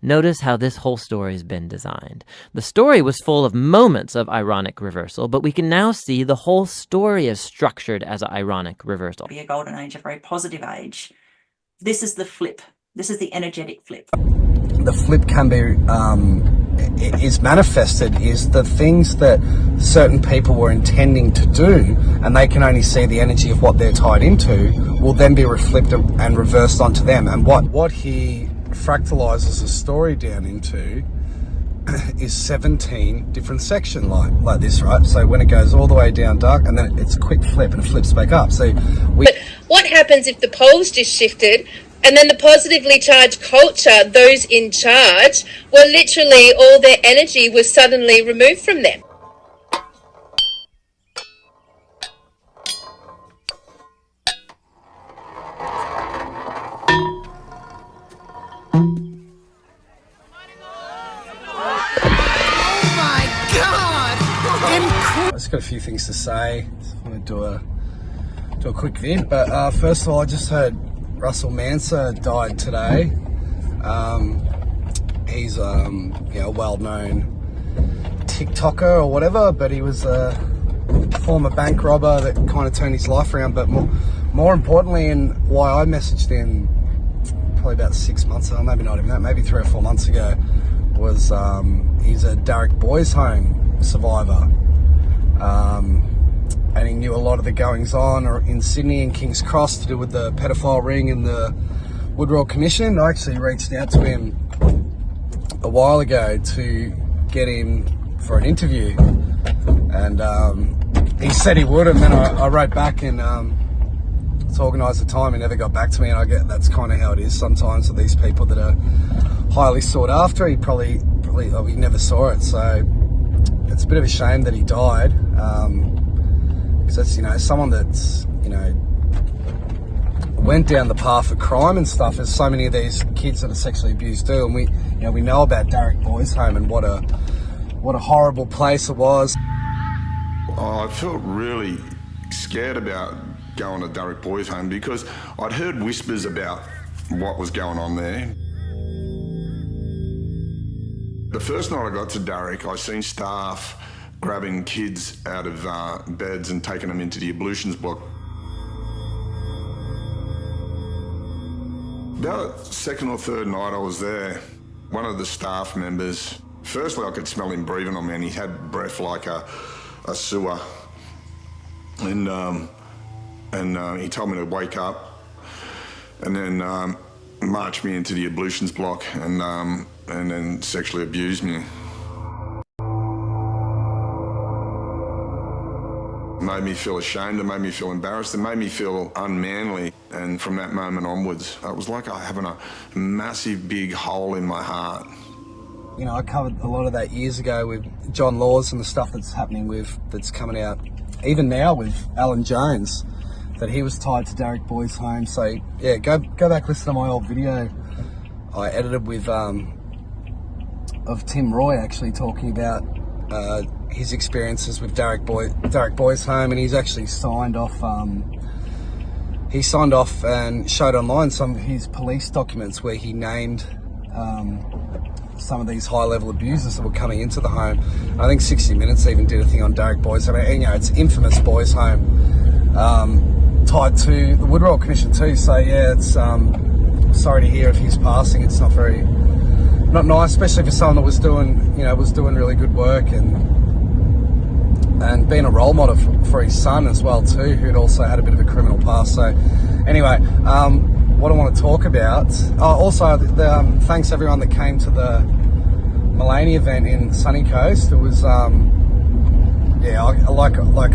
Notice how this whole story has been designed. The story was full of moments of ironic reversal, but we can now see the whole story is structured as an ironic reversal. Be a golden age, a very positive age. This is the flip. This is the energetic flip. The flip can be, is manifested is the things that certain people were intending to do, and they can only see the energy of what they're tied into, will then be reflected and reversed onto them. And what he fractalizes the story down into is 17 different sections like this, right? So when it goes all the way down dark, and then it's a quick flip and it flips back up. So But what happens if the poles just shifted, and then the positively charged culture, those in charge, were literally, all their energy was suddenly removed from them? I've just got a few things to say. I'm going to do a quick vid, but first of all, I just heard Russell Manser died today. He's a well-known TikToker or whatever, but he was a former bank robber that kind of turned his life around. But more importantly, and why I messaged him probably about 6 months ago, maybe not even that, maybe 3 or 4 months ago, was he's a Darrick Boys Home survivor. And he knew a lot of the goings on in Sydney and King's Cross to do with the pedophile ring and the Woodrow Commission. I actually reached out to him a while ago to get him for an interview, and he said he would, and then I wrote back and to organise the time. He never got back to me, and I get that's kind of how it is sometimes with these people that are highly sought after. He probably he never saw it, so it's a bit of a shame that he died, because that's someone that's went down the path of crime and stuff, as so many of these kids that are sexually abused do. And we know about Darrick Boys Home and what a horrible place it was. I felt really scared about going to Darrick Boys Home because I'd heard whispers about what was going on there. The first night I got to Darrick, I seen staff grabbing kids out of beds and taking them into the ablutions block. About second or third night I was there, one of the staff members, firstly I could smell him breathing on me, and he had breath like a sewer. And he told me to wake up, and then marched me into the ablutions block, and then sexually abused me. It made me feel ashamed, it made me feel embarrassed, it made me feel unmanly. And from that moment onwards, it was like having a massive big hole in my heart. I covered a lot of that years ago with John Laws and the stuff that's coming out even now with Alan Jones, that he was tied to Darrick Boys Home. So yeah, go back, listen to my old video I edited with of Tim Roy actually talking about his experiences with Darrick Boys Home, and he's actually signed off and showed online some of his police documents where he named some of these high-level abusers that were coming into the home. And I think 60 Minutes even did a thing on Darrick Boys Home. And, it's infamous boys home, tied to the Woodrow Commission too. So yeah, it's sorry to hear of his passing. It's not nice, especially for someone that was doing really good work and being a role model for his son as well too, who'd also had a bit of a criminal past. So anyway, what I want to talk about, also thanks everyone that came to the Mulaney event in Sunny Coast. It was like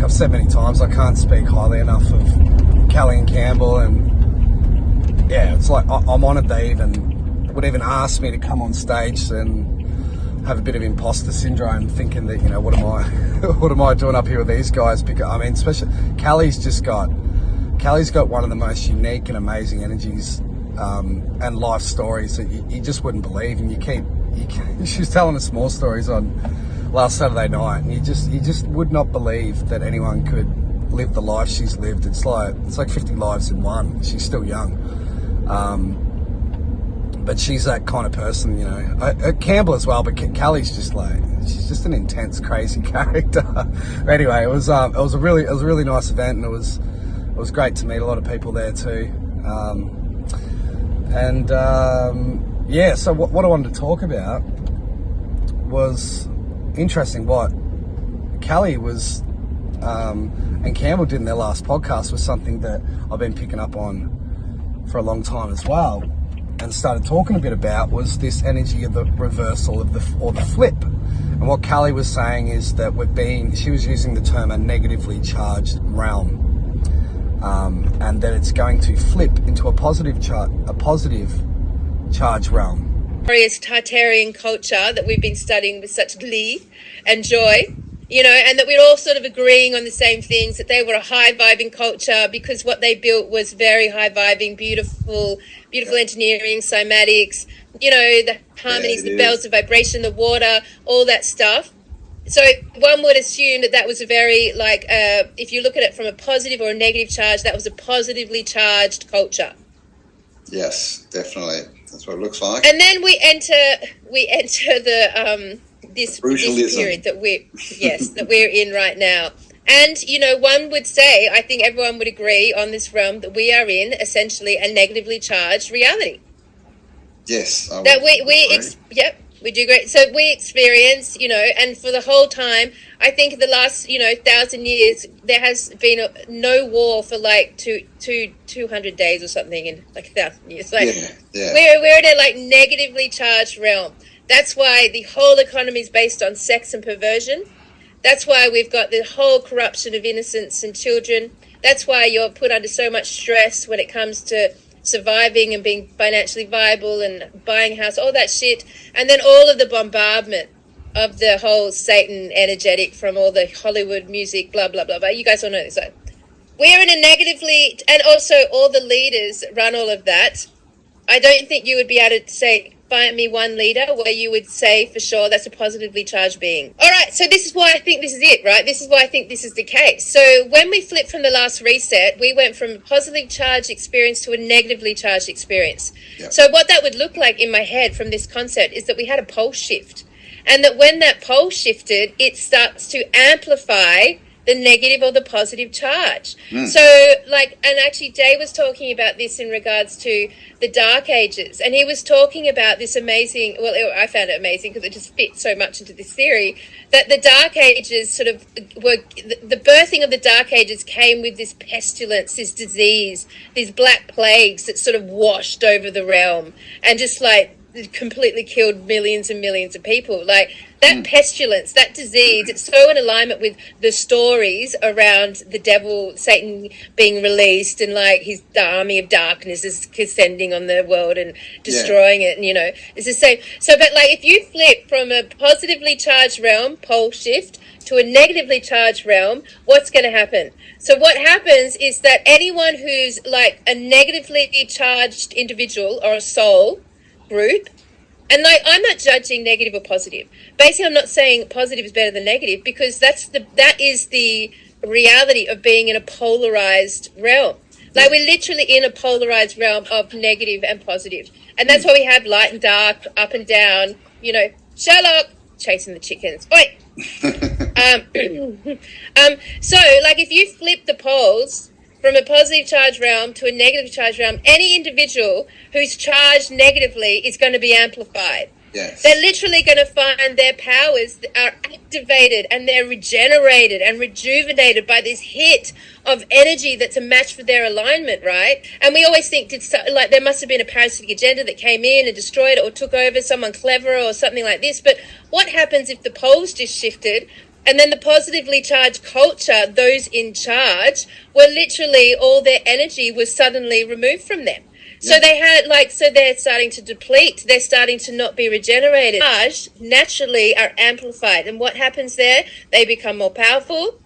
I've said many times, I can't speak highly enough of Callie and Campbell, and yeah, it's like I'm honoured they would even ask me to come on stage and have a bit of imposter syndrome, thinking that what am I doing up here with these guys? Because especially Callie's got one of the most unique and amazing energies and life stories that you just wouldn't believe. And she was telling us more stories on last Saturday night, and you just would not believe that anyone could live the life she's lived. It's like 50 lives in one. She's still young. but she's that kind of person, you know. Campbell as well, but Callie's just like, she's just an intense, crazy character. Anyway, it was a really nice event, and it was great to meet a lot of people there too. Yeah, so what I wanted to talk about was interesting. What Callie was and Campbell did in their last podcast was something that I've been picking up on for a long time as well, and started talking a bit about, was this energy of the reversal of the flip. And what Callie was saying is that she was using the term a negatively charged realm, and that it's going to flip into a positive charge realm. Glorious Tartarian culture that we've been studying with such glee and joy, you know, and that we're all sort of agreeing on the same things, that they were a high-vibing culture because what they built was very high-vibing, beautiful engineering, cymatics, you know, the harmonies, the bells of vibration, the water, all that stuff. So one would assume that was a very, like, if you look at it from a positive or a negative charge, that was a positively charged culture. Yes, definitely. That's what it looks like. And then we enter the this period that we're in right now. And, you know, one would say, I think everyone would agree on this realm, that we are in essentially a negatively charged reality. Yes. That we do great. So we experience, you know, and for the whole time, I think the last, you know, 1,000 years, there has been no war for like 200 days or something in like 1,000 years. Like we're in a like negatively charged realm. That's why the whole economy is based on sex and perversion. That's why we've got the whole corruption of innocence and children. That's why you're put under so much stress when it comes to surviving and being financially viable and buying a house, all that shit. And then all of the bombardment of the whole Satan energetic from all the Hollywood music, blah, blah, blah, blah. You guys all know this. So we're in a negatively, and also all the leaders run all of that. I don't think you would be able to say, find me one leader where you would say for sure that's a positively charged being. All right, so this is why I think this is it, right? This is why I think this is the case. So when we flipped from the last reset, we went from a positively charged experience to a negatively charged experience. Yep. So what that would look like in my head from this concept is that we had a pole shift. And that when that pole shifted, it starts to amplify the negative or the positive charge. So, like, and actually Jay was talking about this in regards to the Dark Ages, and he was talking about this amazing, I found it amazing because it just fits so much into this theory, that the Dark Ages sort of were, the birthing of the Dark Ages came with this pestilence, this disease, these black plagues that sort of washed over the realm and just like completely killed millions and millions of people. Like that pestilence, that disease, it's so in alignment with the stories around the devil, Satan being released, and like the army of darkness is descending on the world and destroying it. And, you know, it's the same. So, but like if you flip from a positively charged realm, pole shift, to a negatively charged realm, what's going to happen? So what happens is that anyone who's like a negatively charged individual or a soul group, and like I'm not judging negative or positive. Basically, I'm not saying positive is better than negative, because that is the reality of being in a polarized realm. Like we're literally in a polarized realm of negative and positive, and that's why we have light and dark, up and down. You know, Sherlock chasing the chickens. Oi. So like if you flip the poles from a positive charge realm to a negative charge realm, any individual who's charged negatively is going to be amplified. Yes. They're literally going to find their powers are activated and they're regenerated and rejuvenated by this hit of energy that's a match for their alignment, right? And we always think like there must have been a parasitic agenda that came in and destroyed it or took over, someone cleverer or something like this. But what happens if the poles just shifted? And then the positively charged culture, those in charge, were literally all their energy was suddenly removed from them. So they had so they're starting to deplete. They're starting to not be regenerated. Charged naturally are amplified. And what happens there? They become more powerful,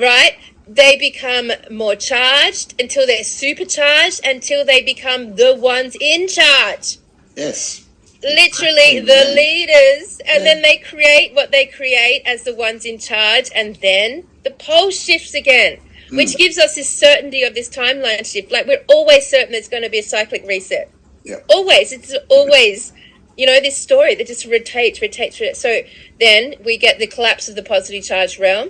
right? They become more charged until they're supercharged, until they become the ones in charge. Yes. Literally the leaders, and then they create what they create as the ones in charge, and then the pole shifts again, which gives us this certainty of this timeline shift. Like we're always certain there's going to be a cyclic reset. Yeah. Always, it's always, this story that just rotates. So then we get the collapse of the positively charged realm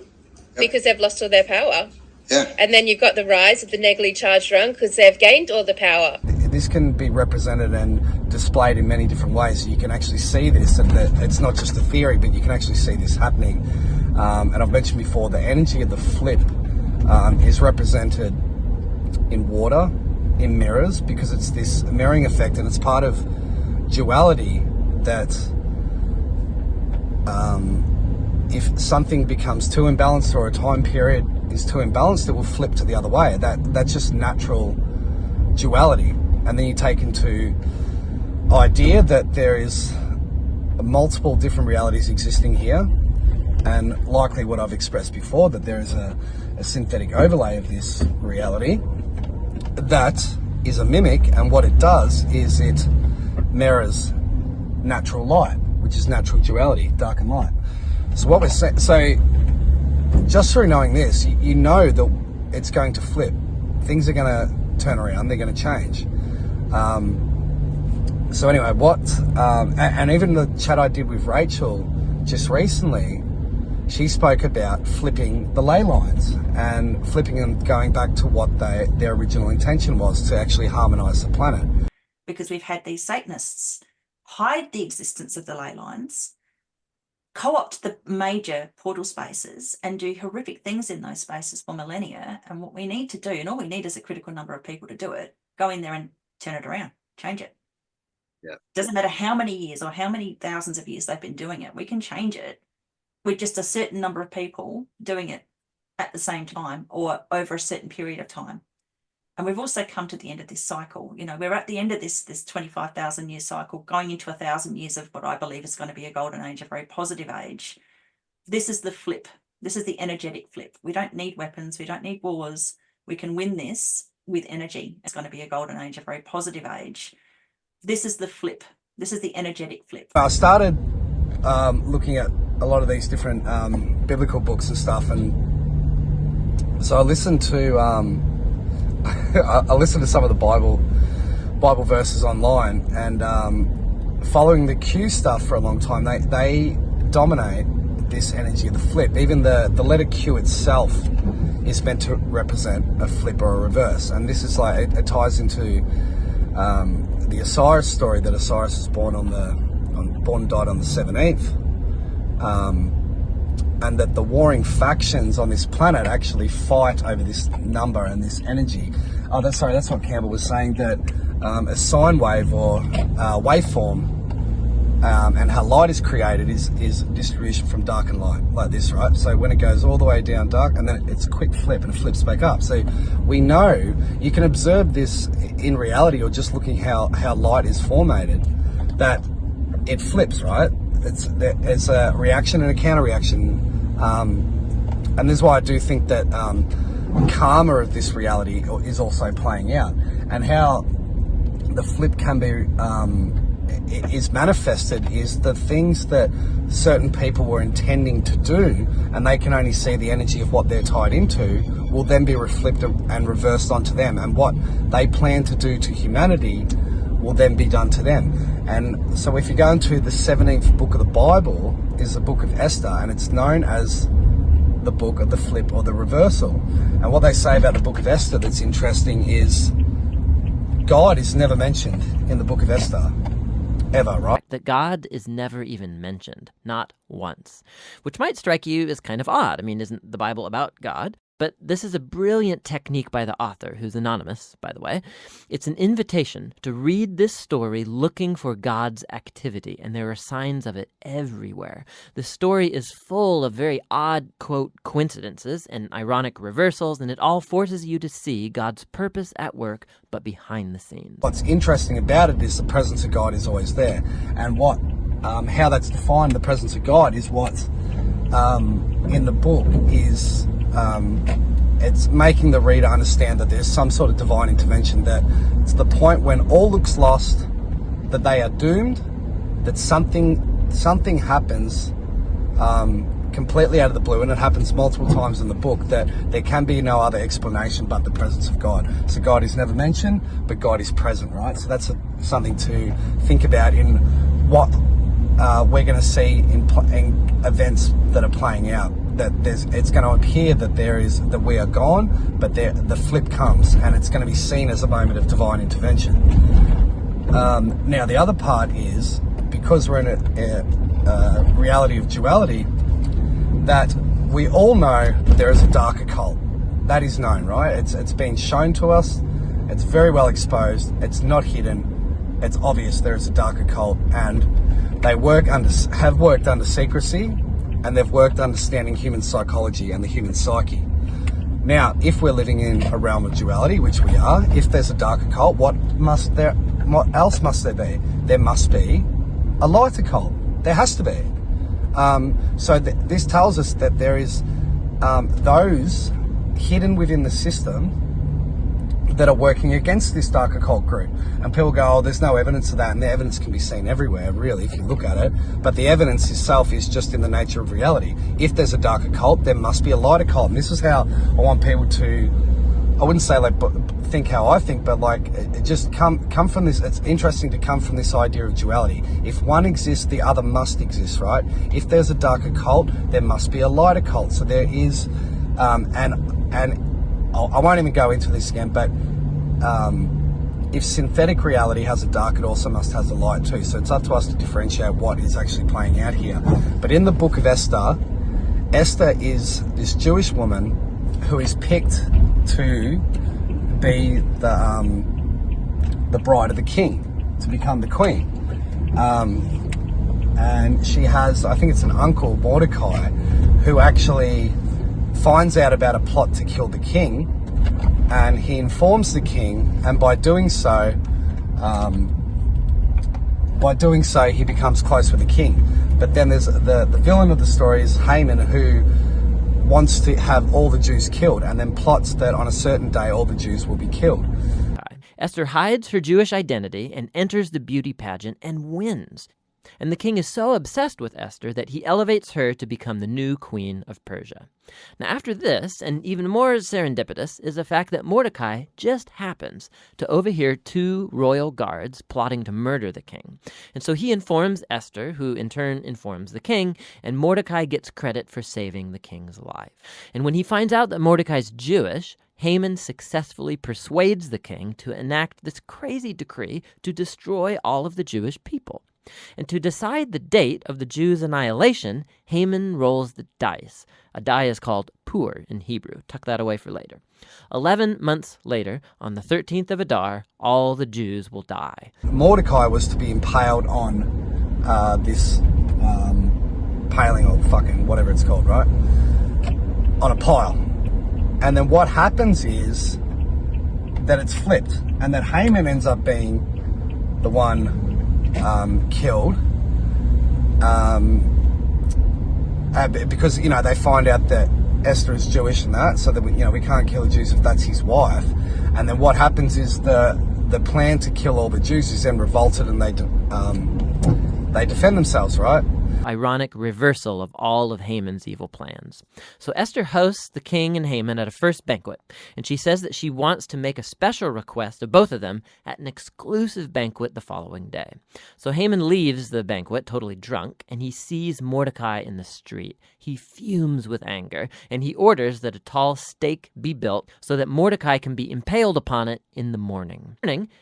because they've lost all their power. Yeah. And then you've got the rise of the negatively charged realm because they've gained all the power. This can be represented and displayed in many different ways. You can actually see this, and it's not just a theory, but you can actually see this happening. And I've mentioned before, the energy of the flip is represented in water, in mirrors, because it's this mirroring effect, and it's part of duality that if something becomes too imbalanced or a time period is too imbalanced, it will flip to the other way. That's just natural duality. And then you take into idea that there is multiple different realities existing here, and likely what I've expressed before, that there is a synthetic overlay of this reality that is a mimic, and what it does is it mirrors natural light, which is natural duality, dark and light. So what we're saying, so just through knowing this, you know that it's going to flip. Things are going to turn around, they're going to change. So anyway, and even the chat I did with Rachel just recently, she spoke about flipping the ley lines and flipping and going back to what their original intention was, to actually harmonise the planet. Because we've had these Satanists hide the existence of the ley lines, co-opt the major portal spaces, and do horrific things in those spaces for millennia. And what we need to do, and all we need is a critical number of people to do it, go in there and turn it around, change it. Yeah. Doesn't matter how many years or how many thousands of years they've been doing it, we can change it with just a certain number of people doing it at the same time or over a certain period of time. And we've also come to the end of this cycle. We're at the end of this 25,000 year cycle, going into 1,000 years of what I believe is going to be a golden age, a very positive age. This is the flip. This is the energetic flip. We don't need weapons. We don't need wars. We can win this with energy. It's going to be a golden age, a very positive age. This is the flip. This is the energetic flip. I started looking at a lot of these different biblical books and stuff, and so I listened to I listened to some of the Bible verses online, and following the Q stuff for a long time, they dominate this energy of the flip. Even the letter Q itself is meant to represent a flip or a reverse, and this is like it ties into the Osiris story, that Osiris was born and died on the 17th, and that the warring factions on this planet actually fight over this number and this energy. That's what Campbell was saying, that a sine wave or waveform and how light is created is distribution from dark and light, like this, right? So when it goes all the way down dark, and then it's a quick flip and it flips back up. So we know, you can observe this in reality, or just looking how light is formated, that it flips, right? It's a reaction and a counter reaction, and this is why I do think that karma of this reality is also playing out, and how the flip can be is manifested is the things that certain people were intending to do, and they can only see the energy of what they're tied into, will then be reflected and reversed onto them, and what they plan to do to humanity will then be done to them. And so if you go into the 17th book of the Bible, is the book of Esther, and it's known as the book of the flip or the reversal. And what they say about the book of Esther that's interesting is God is never mentioned in the book of Esther, ever, right? That God is never even mentioned, not once, which might strike you as kind of odd. I mean, isn't the Bible about God? But this is a brilliant technique by the author, who's anonymous, by the way. It's an invitation to read this story looking for God's activity, and there are signs of it everywhere. The story is full of very odd, quote, coincidences and ironic reversals, and it all forces you to see God's purpose at work, but behind the scenes. What's interesting about it is the presence of God is always there, and how that's defined, the presence of God, is what in the book is... it's making the reader understand that there's some sort of divine intervention, that it's the point when all looks lost, that they are doomed, that something happens, completely out of the blue, and it happens multiple times in the book, that there can be no other explanation but the presence of God. So God is never mentioned, but God is present, right? So that's something to think about in what we're going to see in events that are playing out. That it's going to appear that we are gone, but the flip comes, and it's going to be seen as a moment of divine intervention. Now, the other part is, because we're in a reality of duality, that we all know that there is a dark occult. That is known, right? It's been shown to us. It's very well exposed. It's not hidden. It's obvious there is a dark occult, and they have worked under secrecy, and they've worked understanding human psychology and the human psyche. Now, if we're living in a realm of duality, which we are, if there's a dark occult, what else must there be? There must be a light occult. There has to be. So this tells us that there is those hidden within the system that are working against this dark occult group. And people go, oh, there's no evidence of that. And the evidence can be seen everywhere, really, if you look at it. But the evidence itself is just in the nature of reality. If there's a dark occult, there must be a light occult. And this is how I want people to, I wouldn't say like think how I think, but like it just come from this. It's interesting to come from this idea of duality. If one exists, the other must exist, right? If there's a dark occult, there must be a light occult. So there is, and I won't even go into this again, but if synthetic reality has a dark, it also must have a light too. So it's up to us to differentiate what is actually playing out here. But in the book of Esther, Esther is this Jewish woman who is picked to be the bride of the king, to become the queen. And she has, I think it's an uncle, Mordecai, who actually finds out about a plot to kill the king, and he informs the king, and by doing so he becomes close with the king. But then there's the villain of the story is Haman, who wants to have all the Jews killed, and then plots that on a certain day all the Jews will be killed. Esther hides her Jewish identity and enters the beauty pageant and wins. And the king is so obsessed with Esther that he elevates her to become the new queen of Persia. Now, after this, and even more serendipitous, is the fact that Mordecai just happens to overhear two royal guards plotting to murder the king. And so he informs Esther, who in turn informs the king, and Mordecai gets credit for saving the king's life. And when he finds out that Mordecai's Jewish, Haman successfully persuades the king to enact this crazy decree to destroy all of the Jewish people. And to decide the date of the Jews' annihilation, Haman rolls the dice. A die is called pur in Hebrew. Tuck that away for later. 11 months later, on the 13th of Adar, all the Jews will die. Mordecai was to be impaled on this paling, or fucking whatever it's called, right? On a pile. And then what happens is that it's flipped, and that Haman ends up being the one killed, because they find out that Esther is Jewish and that, so that we can't kill the Jews if that's his wife. And then what happens is the plan to kill all the Jews is then revolted, and they defend themselves, right? Ironic reversal of all of Haman's evil plans. So Esther hosts the king and Haman at a first banquet, and she says that she wants to make a special request of both of them at an exclusive banquet the following day. So Haman leaves the banquet totally drunk, and he sees Mordecai in the street. He fumes with anger, and he orders that a tall stake be built so that Mordecai can be impaled upon it in the morning.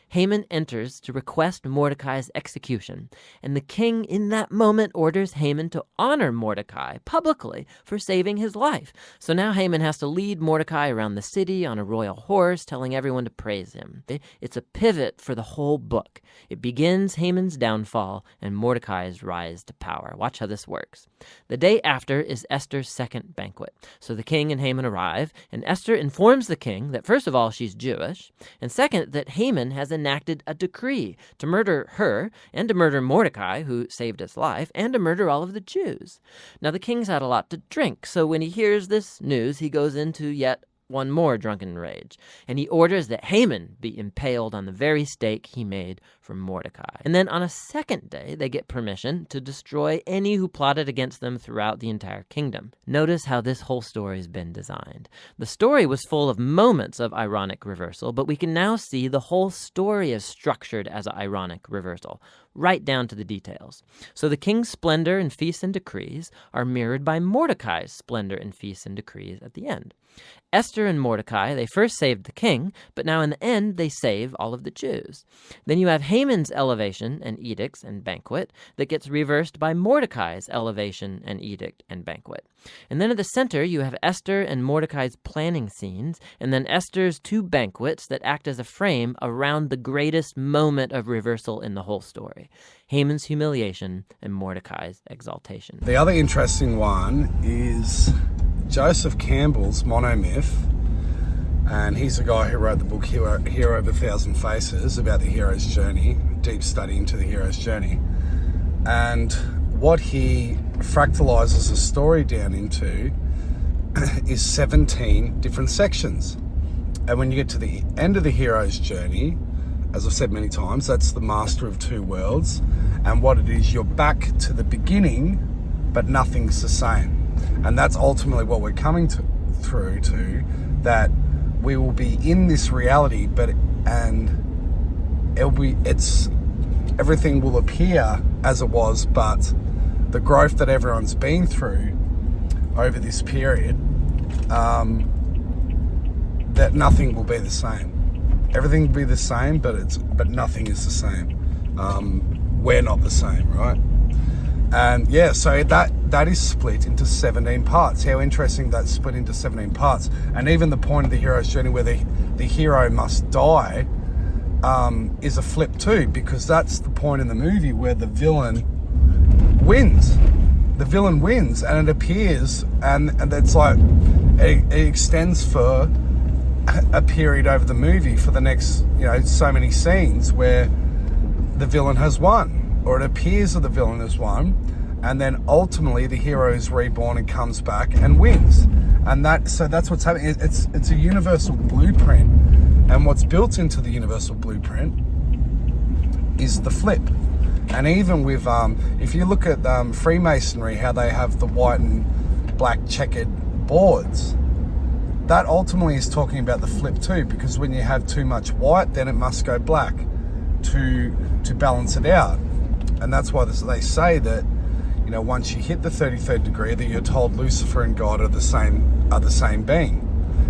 Haman enters to request Mordecai's execution, and the king in that moment orders Haman to honor Mordecai publicly for saving his life. So now Haman has to lead Mordecai around the city on a royal horse, telling everyone to praise him. It's a pivot for the whole book. It begins Haman's downfall and Mordecai's rise to power. Watch how this works. The day after is Esther's second banquet. So the king and Haman arrive, and Esther informs the king that first of all she's Jewish, and second that Haman has enacted a decree to murder her and to murder Mordecai, who saved his life, and to murder all of the Jews. Now the king's had a lot to drink, so when he hears this news, he goes into yet one more drunken rage, and he orders that Haman be impaled on the very stake he made for Mordecai. And then on a second day, they get permission to destroy any who plotted against them throughout the entire kingdom. Notice how this whole story has been designed. The story was full of moments of ironic reversal, but we can now see the whole story is structured as an ironic reversal, right down to the details. So the king's splendor and feasts and decrees are mirrored by Mordecai's splendor and feasts and decrees at the end. Esther and Mordecai, they first saved the king, but now in the end they save all of the Jews. Then you have Haman's elevation and edicts and banquet that gets reversed by Mordecai's elevation and edict and banquet. And then at the center you have Esther and Mordecai's planning scenes, and then Esther's two banquets that act as a frame around the greatest moment of reversal in the whole story: Haman's humiliation and Mordecai's exaltation. The other interesting one is Joseph Campbell's monomyth, and he's the guy who wrote the book Hero of a Thousand Faces, about the hero's journey, deep study into the hero's journey. And what he fractalizes the story down into is 17 different sections. And when you get to the end of the hero's journey, as I've said many times, that's the master of two worlds. And what it is, you're back to the beginning, but nothing's the same. And that's ultimately what we're coming through to, that we will be in this reality, everything will appear as it was, but the growth that everyone's been through over this period, that nothing will be the same. Everything will be the same, but nothing is the same. We're not the same, right? And yeah, so that is split into 17 parts. How interesting that's split into 17 parts. And even the point of the hero's journey where the hero must die is a flip too, because that's the point in the movie where the villain wins. The villain wins, and it appears, and that's like, it extends for a period over the movie for the next, so many scenes where the villain has won, or it appears that the villain has won, and then ultimately the hero is reborn and comes back and wins. And that's what's happening. It's a universal blueprint, and what's built into the universal blueprint is the flip. And even with if you look at Freemasonry, how they have the white and black checkered boards, that ultimately is talking about the flip too, because when you have too much white, then it must go black to balance it out. And that's why they say that, once you hit the 33rd degree, that you're told Lucifer and God are the same being.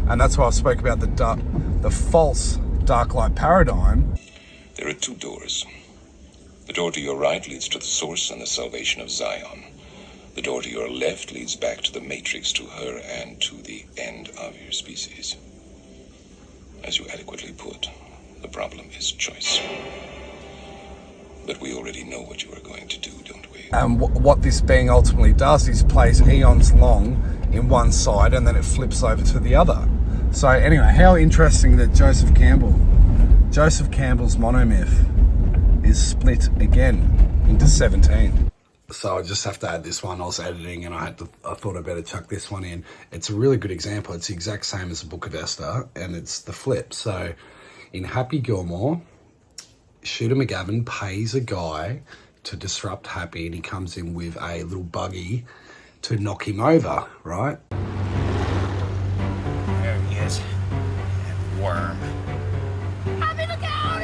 And that's why I spoke about the false dark light paradigm. There are two doors. The door to your right leads to the source and the salvation of Zion. The door to your left leads back to the matrix, to her, and to the end of your species. As you adequately put, the problem is choice. But we already know what you are going to do, don't we? And what this being ultimately does is plays eons long in one side, and then it flips over to the other. So anyway, how interesting that Joseph Campbell's monomyth is split again into 17. So I just have to add this one. I was editing and I thought I'd better chuck this one in. It's a really good example. It's the exact same as the Book of Esther, and it's the flip. So in Happy Gilmore, Shooter McGavin pays a guy to disrupt Happy, and he comes in with a little buggy to knock him over, right? There he is. That worm. Happy, look out!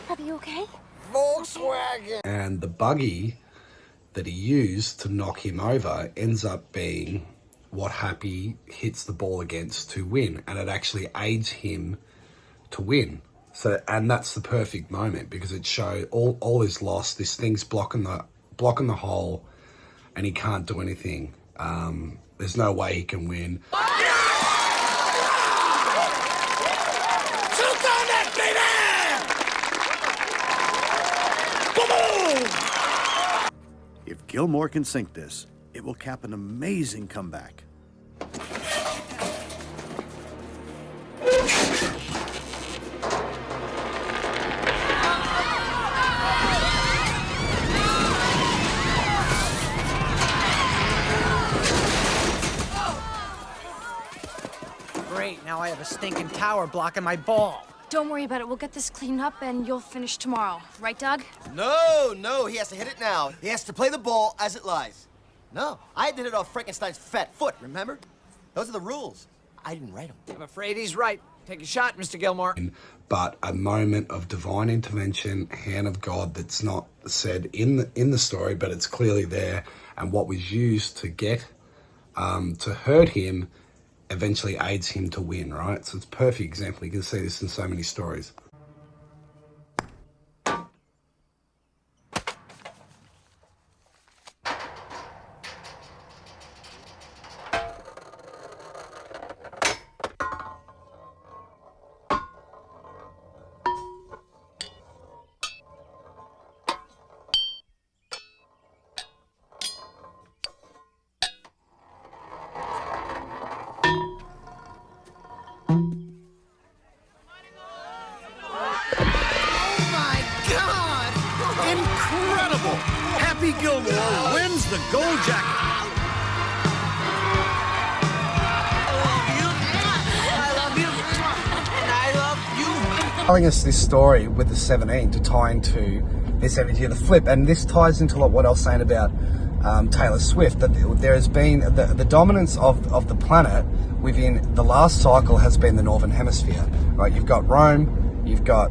Happy, you okay? Volkswagen! And the buggy that he used to knock him over ends up being what Happy hits the ball against to win, and it actually aids him to win. So, and that's the perfect moment, because it shows all is lost. This thing's blocking the hole, and he can't do anything. There's no way he can win. If Gilmore can sink this, it will cap an amazing comeback. a stinking tower blocking my ball. Don't worry about it. We'll get this cleaned up and you'll finish tomorrow. Right, Doug? No, he has to hit it now. He has to play the ball as it lies. No, I did it off Frankenstein's fat foot, remember? Those are the rules. I didn't write them. I'm afraid he's right. Take a shot, Mr. Gilmore. But a moment of divine intervention, hand of God, that's not said in the story, but it's clearly there, and what was used to get to hurt him eventually aids him to win, right? So it's a perfect example. You can see this in so many stories. Incredible! Happy Gilmore wins the gold jacket. Telling us this story with the 17 to tie into this energy of the flip, and this ties into what I was saying about Taylor Swift, that there has been the dominance of the planet within the last cycle has been the Northern Hemisphere, right? You've got Rome, you've got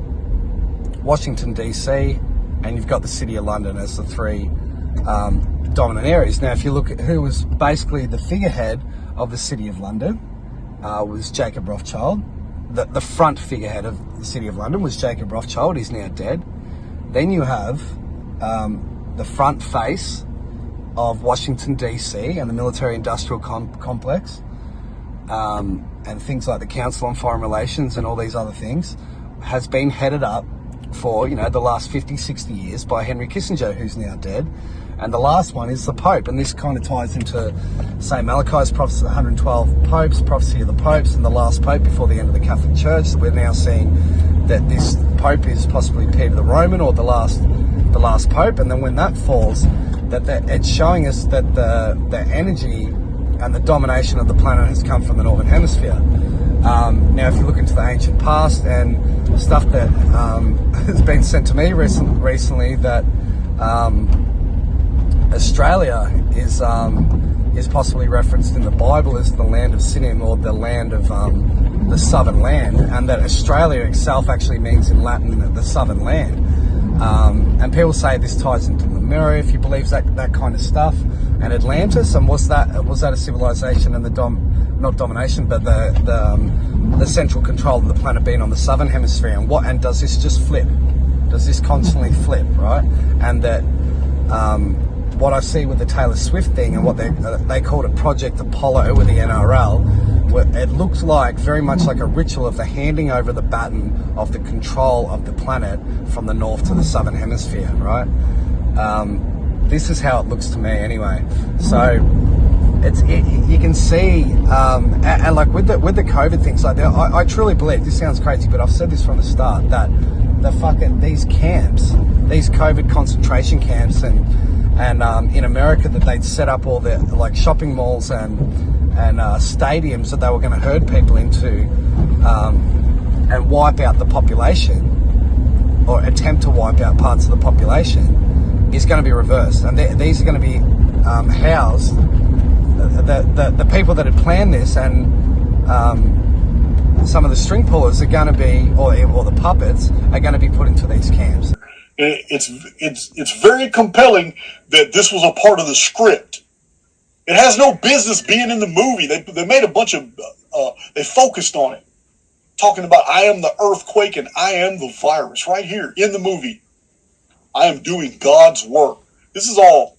Washington DC, and you've got the City of London as the three dominant areas. Now, if you look at who was basically the figurehead of the City of London, was Jacob Rothschild. The front figurehead of the City of London was Jacob Rothschild. He's now dead. Then you have the front face of Washington DC and the military-industrial complex, and things like the Council on Foreign Relations and all these other things, has been headed up for, the last 50, 60 years by Henry Kissinger, who's now dead. And the last one is the Pope. And this kind of ties into St. Malachi's prophecy, 112 popes, prophecy of the popes, and the last Pope before the end of the Catholic Church. So we're now seeing that this Pope is possibly Peter the Roman, or the last Pope. And then when that falls, that it's showing us that the energy and the domination of the planet has come from the Northern Hemisphere. Now, if you look into the ancient past and stuff that has been sent to me recently, that Australia is possibly referenced in the Bible as the land of Sinim, or the land of the southern land, and that Australia itself actually means in Latin the southern land. And people say this ties into the mirror, if you believe that kind of stuff. And Atlantis, and was that a civilization, and not domination, but the central control of the planet being on the southern hemisphere? And does this just flip? Does this constantly flip, right? And that what I see with the Taylor Swift thing, and what they called it Project Apollo with the NRL, it looks like very much like a ritual of the handing over the baton of the control of the planet from the north to the southern hemisphere, right? This is how it looks to me anyway. So you can see, and like with the COVID things like that, I truly believe, this sounds crazy, but I've said this from the start, that these camps, these COVID concentration camps, and in America, that they'd set up all the like shopping malls and stadiums that they were going to herd people into, and wipe out the population, or attempt to wipe out parts of the population, is going to be reversed. And these are going to be housed. The people that had planned this, and some of the string pullers are going to be, or the puppets are going to be put into these camps. It's very compelling that this was a part of the script. It has no business being in the movie. They made a bunch of they focused on it, talking about I am the earthquake and I am the virus right here in the movie. I am doing God's work. This is all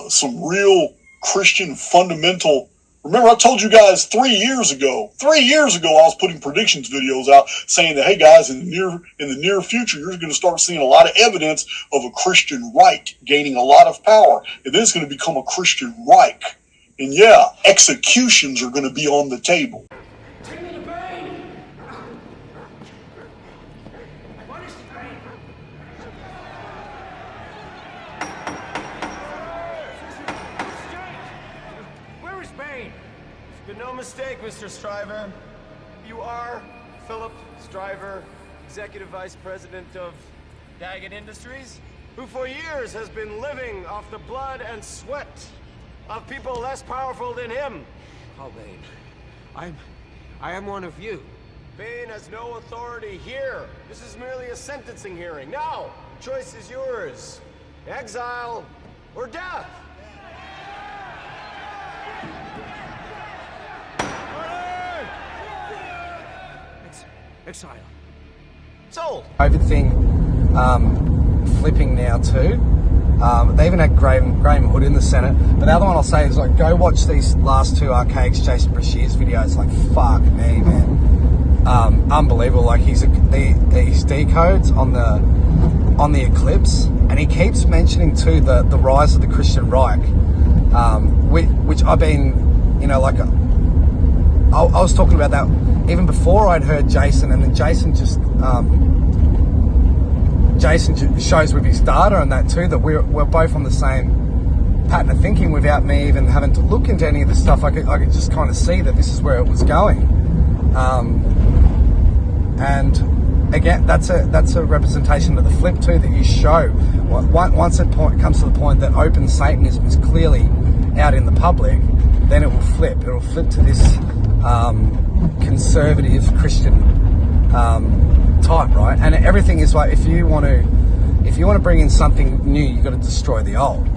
some real Christian fundamental. Remember, I told you guys 3 years ago, I was putting predictions videos out saying that, hey guys, in the near future, you're going to start seeing a lot of evidence of a Christian right gaining a lot of power. And then it's going to become a Christian Reich. And yeah, executions are going to be on the table. no mistake, Mr. Stryver. You are Philip Stryver, Executive Vice President of Daggett Industries, who for years has been living off the blood and sweat of people less powerful than him. Oh, Bane. I am one of you. Bane has no authority here. This is merely a sentencing hearing. Now, choice is yours. Exile or death. Exile. Sold. COVID thing flipping now too. They even had Graham Hood in the Senate. But the other one I'll say is like, go watch these last two Archaics Jason Brashear's videos. Like, fuck me, man. Unbelievable. Like these decodes on the eclipse, and he keeps mentioning too the rise of the Christian Reich, which I've been, you know, like I was talking about that even before I'd heard Jason, and then Jason just shows with his data and that too that we're both on the same pattern of thinking without me even having to look into any of the stuff. I could just kind of see that this is where it was going, and again, that's a representation of the flip too, that you show once it comes to the point that open Satanism is clearly out in the public, then it will flip. It will flip to this conservative Christian type, right? And everything is like, if you want to bring in something new, you got to destroy the old.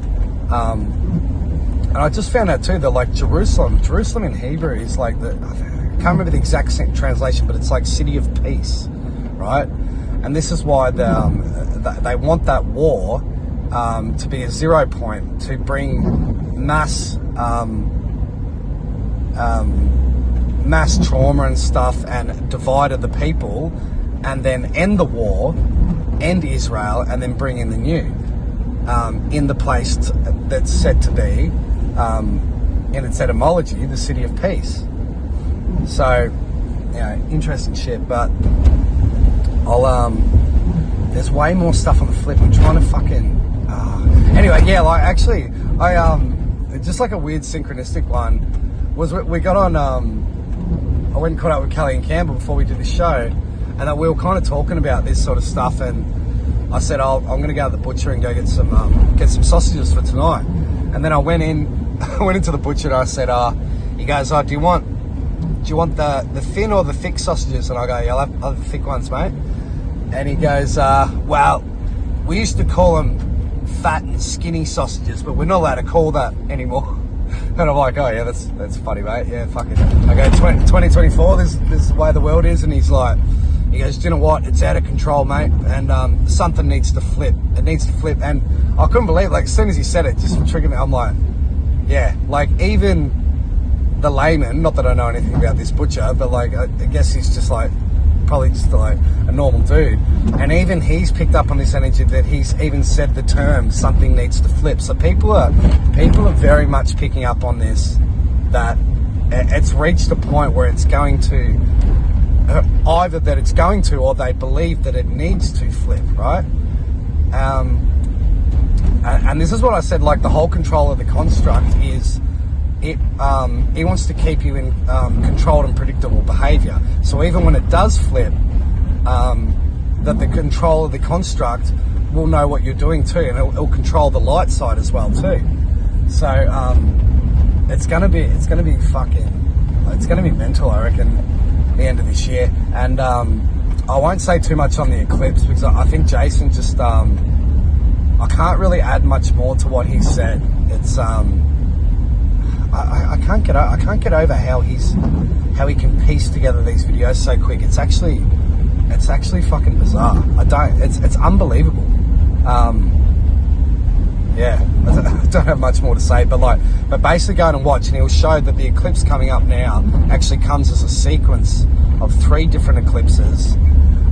And I just found out too that like Jerusalem in Hebrew is like I can't remember the exact translation, but it's like city of peace, right? And this is why they want that war to be a 0 point, to bring mass trauma and stuff, and divided the people, and then end the war, end Israel, and then bring in the new in the place that's said to be, in its etymology, the city of peace. So, you know, interesting shit. But there's way more stuff on the flip. I'm trying to fucking anyway, yeah, like actually I just like a weird synchronistic one was we got on I went and caught up with Kelly and Campbell before we did the show, and we were kind of talking about this sort of stuff, and I said, I'm going to go to the butcher and go get some sausages for tonight. And then I went into the butcher and I said, he goes, do you want the thin or the thick sausages? And I go, yeah, I'll have the thick ones, mate. And he goes, well, we used to call them fat and skinny sausages, but we're not allowed to call that anymore. And I'm like, oh yeah, that's funny, mate. Yeah, fuck it. I go, 2024, this is the way the world is. And he goes, do you know what? It's out of control, mate. And something needs to flip. It needs to flip. And I couldn't believe, like, as soon as he said it, it just triggered me. I'm like, yeah, like even the layman, not that I know anything about this butcher, but like, I guess he's just like, probably just like a normal dude. And even he's picked up on this energy that he's even said the term, something needs to flip. So people are very much picking up on this, that it's reached a point where it's going to, either that it's going to, or they believe that it needs to flip, right? And this is what I said, like the whole control of the construct is, he wants to keep you in controlled and predictable behavior. So even when it does flip, that the control of the construct will know what you're doing too, and it'll control the light side as well too. So it's gonna be mental, I reckon, the end of this year. And I won't say too much on the eclipse, because I think Jason just I can't really add much more to what he said. It's I can't get over how he can piece together these videos so quick. It's actually fucking bizarre. It's unbelievable. Yeah, I don't have much more to say, but basically go and watch, and he'll show that the eclipse coming up now actually comes as a sequence of 3 different eclipses,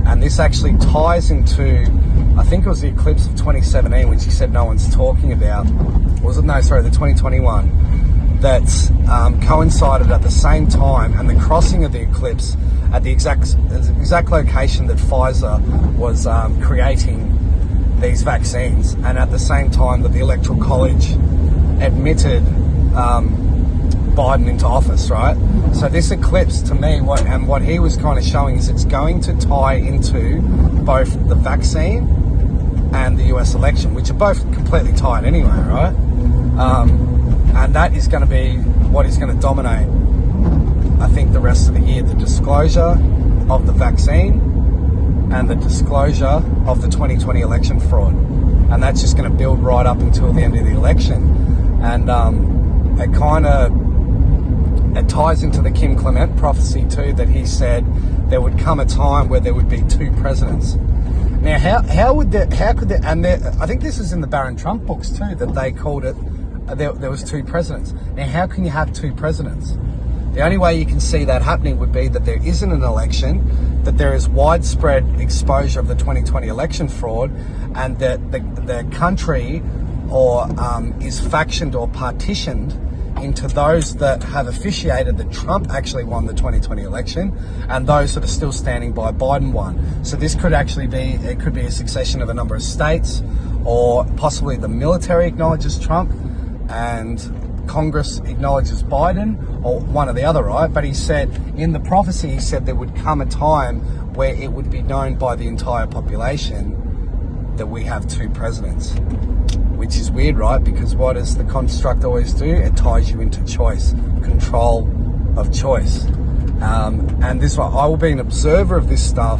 and this actually ties into, I think it was the eclipse of 2017, which he said no one's talking about. Or was it? No, sorry, the 2021. That's coincided at the same time, and the crossing of the eclipse at the exact location that Pfizer was creating these vaccines, and at the same time that the Electoral College admitted Biden into office, right? So this eclipse, to me, what he was kind of showing is it's going to tie into both the vaccine and the US election, which are both completely tied anyway, right? And that is going to be what is going to dominate, I think, the rest of the year. The disclosure of the vaccine and the disclosure of the 2020 election fraud. And that's just going to build right up until the end of the election. And it ties into the Kim Clement prophecy too, that he said there would come a time where there would be two presidents. Now, how could there, and I think this is in the Barron Trump books too, that they called it, there was two presidents. Now, how can you have two presidents? The only way you can see that happening would be that there isn't an election, that there is widespread exposure of the 2020 election fraud, and that the country is factioned or partitioned into those that have officiated that Trump actually won the 2020 election and those that are still standing by Biden won. So this could actually be a succession of a number of states, or possibly the military acknowledges Trump and Congress acknowledges Biden, or one or the other, right? But he said, in the prophecy, he said there would come a time where it would be known by the entire population that we have two presidents. Which is weird, right? Because what does the construct always do? It ties you into choice, control of choice. And this one, I will be an observer of this stuff,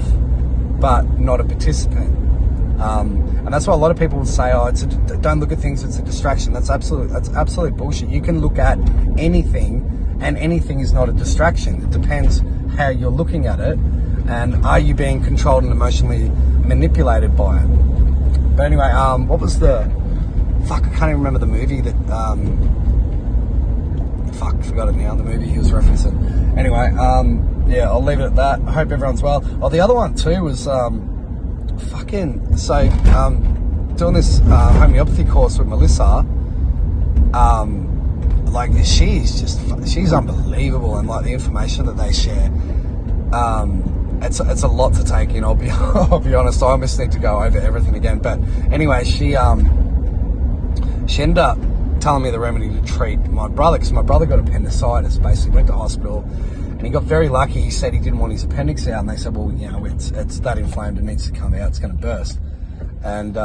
but not a participant. And that's why a lot of people will say, don't look at things, it's a distraction. That's absolute bullshit. You can look at anything, and anything is not a distraction. It depends how you're looking at it, and are you being controlled and emotionally manipulated by it. But anyway, what was I can't even remember the movie that, forgot it now, the movie he was referencing. Anyway, yeah, I'll leave it at that. I hope everyone's well. Oh, the other one too was, doing this homeopathy course with Melissa, she's unbelievable, and like the information that they share, it's a lot to take in. I'll be honest. I almost need to go over everything again. But anyway, she ended up telling me the remedy to treat my brother, because my brother got appendicitis, basically went to hospital, and he got very lucky. He said he didn't want his appendix out, and they said, well, it's that inflamed, it needs to come out, it's going to burst. And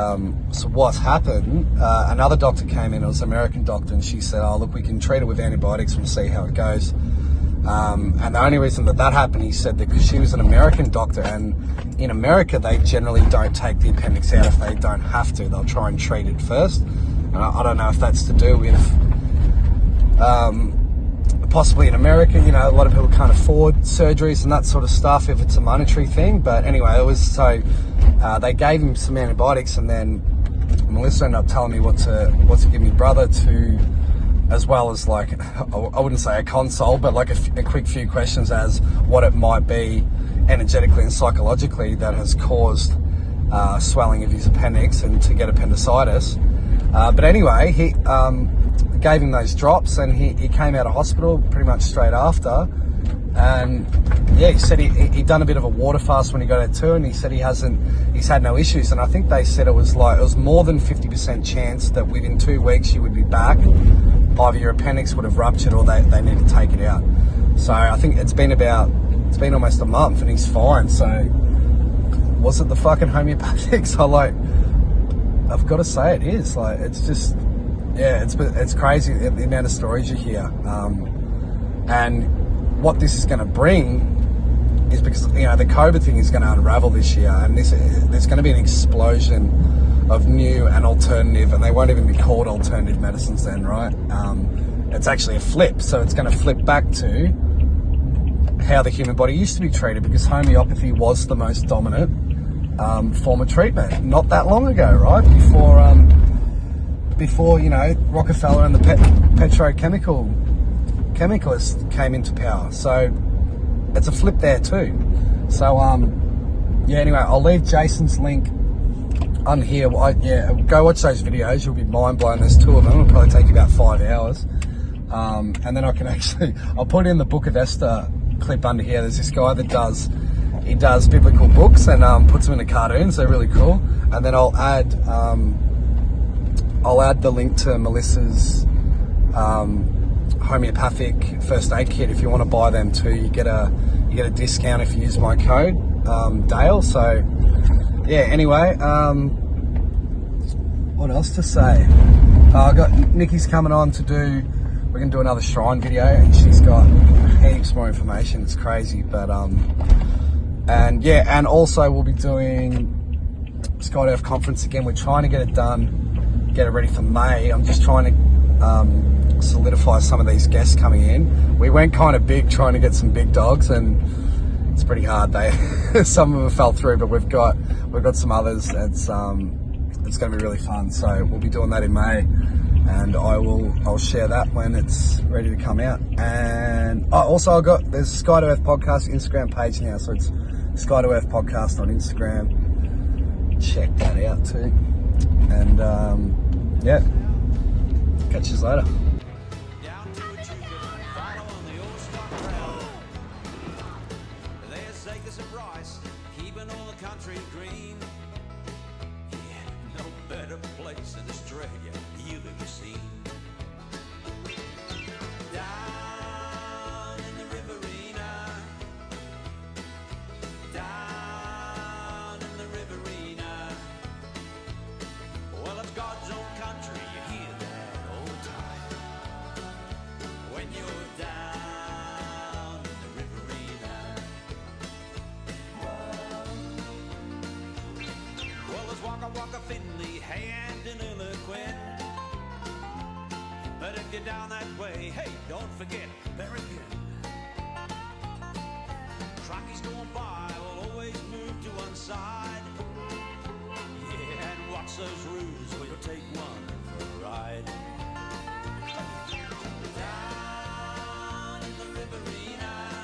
so what's happened, another doctor came in, it was an American doctor, and she said, oh, look, we can treat it with antibiotics, we'll see how it goes. And the only reason that happened, he said, that because she was an American doctor, and in America, they generally don't take the appendix out if they don't have to. They'll try and treat it first. I don't know if that's to do with possibly in America, a lot of people can't afford surgeries and that sort of stuff if it's a monetary thing. But anyway, it was so they gave him some antibiotics, and then Melissa ended up telling me what to give me brother to, as well as like, I wouldn't say a console, but like a quick few questions as what it might be energetically and psychologically that has caused swelling of his appendix and to get appendicitis. But anyway, he gave him those drops, and he came out of hospital pretty much straight after. And yeah, he said he'd done a bit of a water fast when he got out too, and he said he's had no issues. And I think they said it was more than 50% chance that within 2 weeks you would be back. Either your appendix would have ruptured or they need to take it out. So I think it's been almost a month and he's fine. So was it the fucking homeopathics? I've got to say it is. Like, it's just, yeah, it's crazy the amount of stories you hear. And what this is going to bring is, because, the COVID thing is going to unravel this year, and there's going to be an explosion of new and alternative, and they won't even be called alternative medicines then, right? It's actually a flip. So it's going to flip back to how the human body used to be treated, because homeopathy was the most dominant form of treatment not that long ago, right? Before Rockefeller and the petrochemicalists came into power. So it's a flip there too. So yeah, anyway, I'll leave Jason's link on here. Go watch those videos, you'll be mind blown. There's 2 of them, it'll probably take you about 5 hours. And then I'll put in the Book of Esther clip under here. There's this guy that does biblical books and puts them into cartoons. They're really cool. And then I'll add the link to Melissa's homeopathic first aid kit. If you want to buy them too, you get a discount if you use my code Dale. So yeah, anyway, what else to say? I got Nikki's coming on to do, we're gonna do another shrine video, and she's got heaps more information. It's crazy, but and yeah, and also we'll be doing Skydive conference again. We're trying to get it done, get it ready for May. I'm just trying to solidify some of these guests coming in. We went kind of big trying to get some big dogs, and it's pretty hard. Some of them fell through, but we've got some others. It's going to be really fun. So we'll be doing that in May, and I'll share that when it's ready to come out. And also there's Sky to Earth podcast Instagram page now, so it's Sky to Earth podcast on Instagram. Check that out too. And yeah, catch you later. Green. Yeah, no better place in Australia you've ever seen. Down in the Riverina, down in the Riverina. Well, it's God's own country, you hear that all the time. When you're down in the Riverina. Well, there's Waka Waka Finley, hand and eloquent. But if you're down that way, hey, don't forget Berrigan. Truckies going by will always move to one side. Yeah, and watch those roofs where you'll take one for a ride. Down in the Riverina.